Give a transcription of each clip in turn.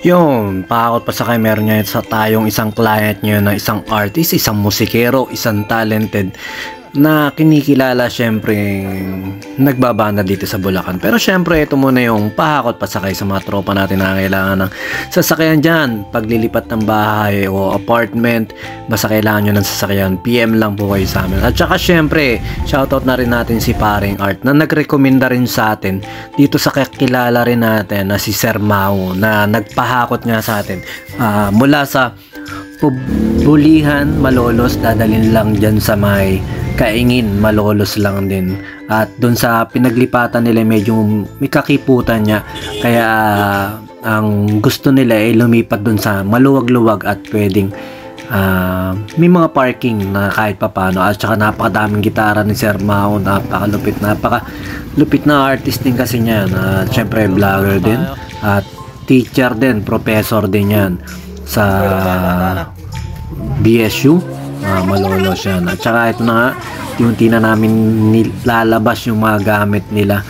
Yun, pakakot pa sa kay meron niya sa tayong isang client niya na isang artist, isang musikero, isang talented na kinikilala syempre nagbabanda dito sa Bulacan. Pero syempre ito muna yung pahakot pasakay sa mga tropa natin na kailangan ng sasakyan dyan. Paglilipat ng bahay o apartment, basta kailangan nyo ng sasakyan, PM lang po kayo sa amin. At saka syempre, shoutout na rin natin si Paring Art na nagrekomenda rin sa atin dito sa kakilala rin natin na si Sir Mau na nagpahakot nga sa atin mula sa Bulihan, Malolos, dadalhin lang dyan sa may Kaingin, Malolos lang din. At dun sa pinaglipatan nila medyo may kakiputan niya. Kaya ang gusto nila ay lumipat dun sa maluwag-luwag at pwedeng may mga parking na kahit papano. At saka napakadaming gitara ni Sir Mao, napakalupit na artist din kasi niya. At syempre vlogger din at teacher din, professor din yan sa BSU, Malolos yan. At saka ito na nga yung tina namin nilalabas yung mga gamit nila,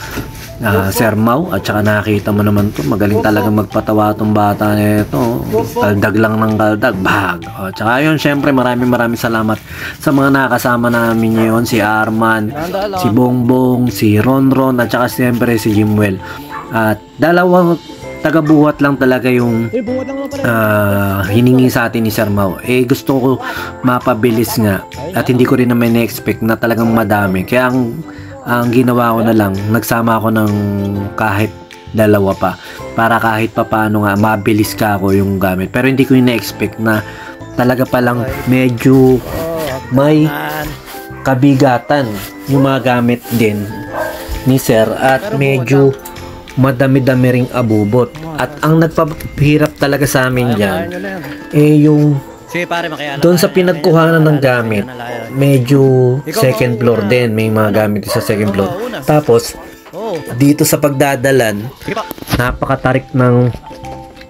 Sir Mau. At saka nakita mo naman to, magaling talaga magpatawa tong bata nito, kaldag lang ng kaldag, bahag. At saka yun, syempre maraming salamat sa mga nakasama namin ngayon, si Arman, si Bongbong, si Ronron, at saka syempre si Jimwell. At dalawang tagabuhat lang talaga yung hiningi sa atin ni Sir Mau. Gusto ko mapabilis nga at hindi ko rin naman na-expect na talagang madami. Kaya ang ginawa ko na lang, nagsama ako ng kahit dalawa pa para kahit papaano nga mabilis ka ako yung gamit. Pero hindi ko yung na-expect na talaga palang medyo may kabigatan yung mga gamit din ni Sir at medyo madami-dami ring abubot. At ang nagpapahirap talaga sa amin dyan yung doon sa pinagkuhanan ng gamit, medyo second floor din, may mga gamit sa second floor. Tapos dito sa pagdadalan, napakatarik ng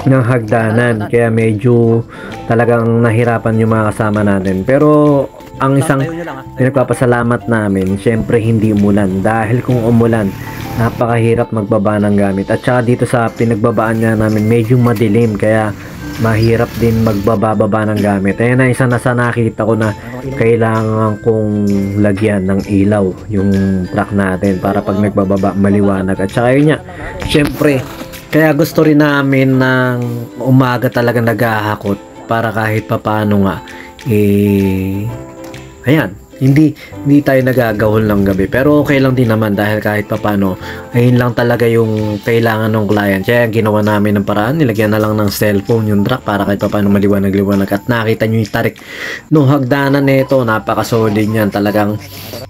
hagdanan, kaya medyo talagang nahirapan yung mga kasama natin. Pero ang isang pinagpapasalamat namin, syempre hindi umulan, dahil kung umulan napakahirap magbaba ng gamit. At saka dito sa pinagbabaan niya namin medyo madilim, kaya mahirap din magbaba ng gamit. Ayan na isa na sa nakita ko na kailangan kong lagyan ng ilaw yung truck natin para pag nagbababa maliwanag. At saka yun nga, syempre kaya gusto rin namin ng umaga talaga naghahakot para kahit papano nga ayan, hindi tayo nagagahol ng gabi, pero okay lang din naman dahil kahit papano ayun lang talaga yung kailangan ng client. Kaya ginawa namin ng paraan, nilagyan na lang ng cellphone yung truck para kahit papano maliwanag. At nakita nyo yung tarik nung hagdanan nito, napaka-solid yan, talagang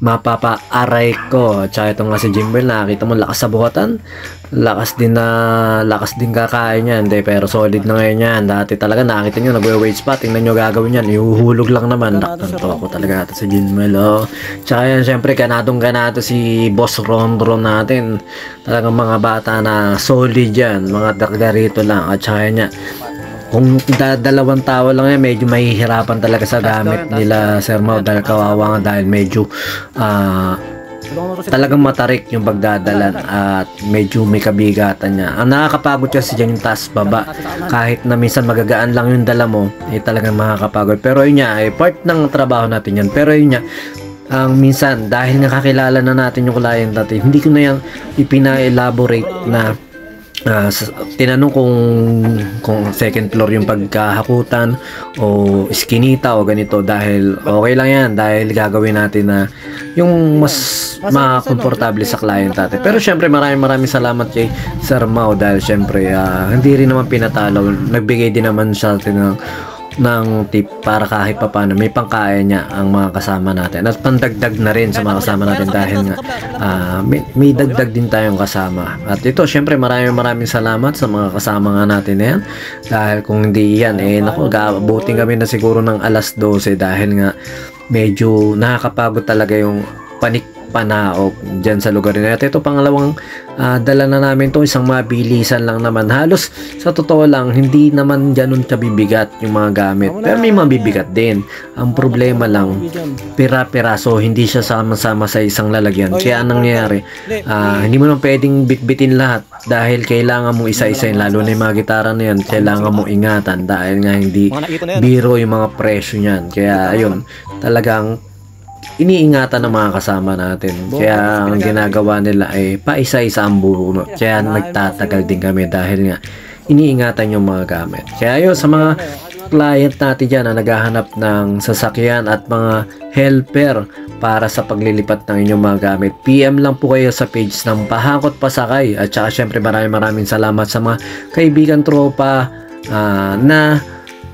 mapapa-aray ko. At saka ito nga si Jimwell, nakita mo lakas sa buhatan, lakas din kakain yan, pero solid na ngayon yan. Dati talaga nakita nyo nagwe-weight spot, tingnan nyo gagawin yan, ihuhulog lang naman. Naktanto ako talaga sa Jimwell. Tsaka yan, syempre kanado si Boss Ronron natin, talagang mga bata na solid yan, mga dagarito lang. At saka yan, kung dalawang tao lang yan, medyo mahihirapan talaga sa gamit nila Sir Mau, dahil kawawa nga, dahil medyo talagang matarik yung pagdadalan at medyo may kabigatan niya. Ang nakakapagod kasi dyan yung taas baba, kahit na minsan magagaan lang yung dala mo, talagang makakapagod. Pero yun nga, part ng trabaho natin yan. Pero yun nga, ang minsan dahil nga kakilala na natin yung client natin, hindi ko na yan ipina-elaborate na tinanong kung second floor yung pagkahakutan o iskinita o ganito, dahil okay lang yan, dahil gagawin natin na yung mas makomportable sa client natin. Pero syempre maraming salamat kay Sir Mau, dahil syempre hindi rin naman pinatalo, nagbigay din naman siya ng tip para kahit papano may pangkain niya ang mga kasama natin at pandagdag na rin sa mga kasama natin, dahil nga may dagdag din tayong kasama. At ito syempre maraming salamat sa mga kasama nga natin na yan, dahil kung hindi yan naku, gaabutin kami na siguro ng alas 12, dahil nga medyo nakakapagod talaga yung Panaog dyan sa lugar na ito. Ito pangalawang dala na namin to, isang mabilisan lang naman. Halos sa totoo lang hindi naman ganun kabibigat yung mga gamit, pero may mabibigat din. Ang problema lang, pira-piraso, hindi siya sama-sama sa isang lalagyan. Kaya anong nangyayari, hindi mo nang pwedeng bitbitin lahat dahil kailangan mo isa-isain, lalo na yung mga gitara na yan, kailangan mo ingatan dahil nga hindi biro yung mga presyo niyan. Kaya ayun, talagang iniingatan ng mga kasama natin. Kaya ang ginagawa nila ay paisa-isa ang bunot. Kaya nagtatagal din kami dahil nga iniingatan yung mga gamit. Kaya yun, sa mga client natin dyan na naghahanap ng sasakyan at mga helper para sa paglilipat ng inyong mga gamit, PM lang po kayo sa page ng Pahakot Pasakay. At saka syempre maraming salamat sa mga kaibigan tropa na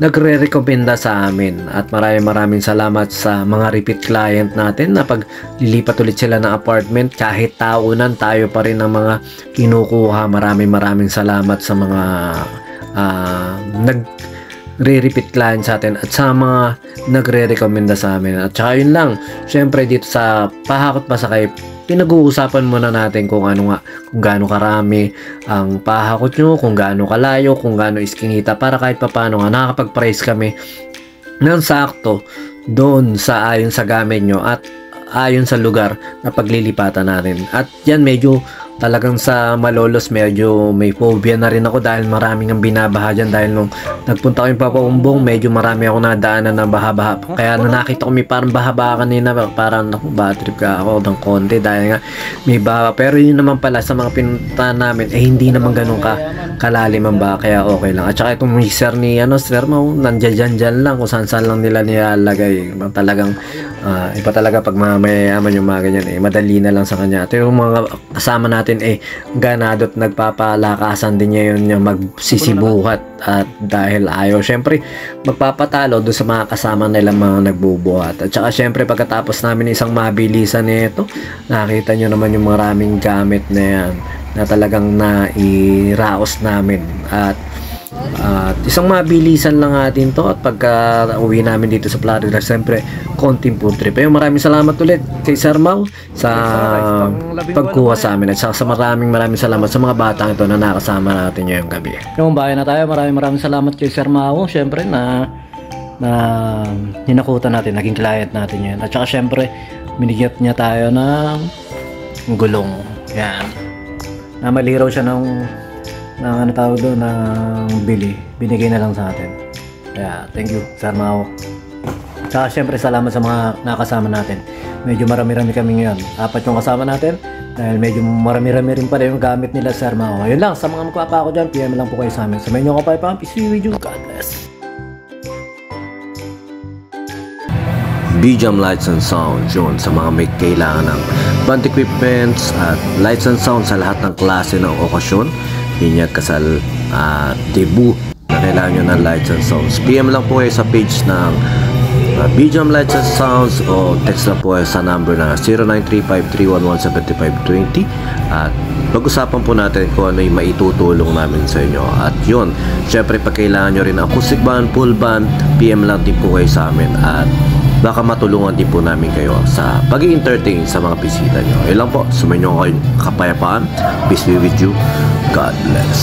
nagre-rekomenda sa amin, at maraming salamat sa mga repeat client natin na pag lilipat ulit sila ng apartment, kahit taunan tayo pa rin ng mga kinukuha. Maraming salamat sa mga nagre-repeat client sa atin at sa mga nagre-rekomenda sa amin. At saka yun lang, syempre dito sa Pahakot Pasakay, pinag-uusapan muna natin kung gaano karami ang pahakot nyo, kung gaano kalayo, kung gaano iskinita, para kahit papano nga nakakapag-price kami ng sakto doon sa ayon sa gamit nyo at ayon sa lugar na paglilipatan natin. At yan, medyo talagang sa Malolos medyo may phobia na rin ako dahil maraming ang binabaha dyan. Dahil nung nagpunta ko yung Papaumbong, medyo marami ako nadaanan ng baha-baha. Kaya nakita ko may parang baha-baha kanina, parang bad trip ka ako ng konti dahil nga may baha. Pero yun naman pala, sa mga pinuntahan namin hindi naman ganun kalalim ang baha, kaya okay lang. At saka itong mixer ni Sir Mau, nandiyan lang kung saan lang nila nilalagay. Talagang iba talaga pag mayayaman yung mga ganyan, madali na lang sa kanya. At yung mga kasama natin ganado at nagpapalakasan din niya yun, yung magsisibuhat, at dahil ayaw syempre magpapatalo doon sa mga kasama nila mga nagbubuhat. At saka syempre pagkatapos namin isang mabilisan nito, nakita nyo naman yung maraming gamit na yan na talagang nairaos namin. At isang mabilisan lang natin to, at pagka uwi namin dito sa Florida, siyempre konting food trip. Ayun, maraming salamat ulit kay Sir Mau sa pagkuha sa amin, at sa maraming salamat sa mga batang ito na nakasama natin ngayong gabi. Yung bahay na tayo, maraming salamat kay Sir Mau, siyempre na hinakutan natin, naging client natin yan. At saka siyempre binigyan niya tayo ng gulong, yan, na maliraw siya ng binigay na lang sa atin. Kaya thank you Sir Mau. Saka syempre salamat sa mga nakasama natin. Medyo marami-rami kami ngayon, 4 yung kasama natin, dahil medyo marami-rami rin pala yung gamit nila Sir Mau. Yun lang, sa mga magpapa ako dyan, PM lang po kayo sa amin. Samayin nyo ako pa, peace be with you, God bless. BJAM Lights and Sounds, yun, sa mga may kailangan ng band equipments at lights and sound sa lahat ng klase ng okasyon, binyag, kasal, debut, na kailangan nyo ng lights and sounds. PM lang po kayo sa page ng BJAM Lights and Sounds, o text lang po kayo sa number na 0935-311-7520, at pag-usapan po natin kung ano yung maitutulong namin sa inyo. At yun, syempre pag kailangan nyo rin ng acoustic band, full band, PM lang din po kayo sa amin, at baka matulungan din po namin kayo sa pag-i-entertain sa mga bisita nyo. Yun lang po, sumayin nyo kayo kapayapaan. Peace be with you. God bless.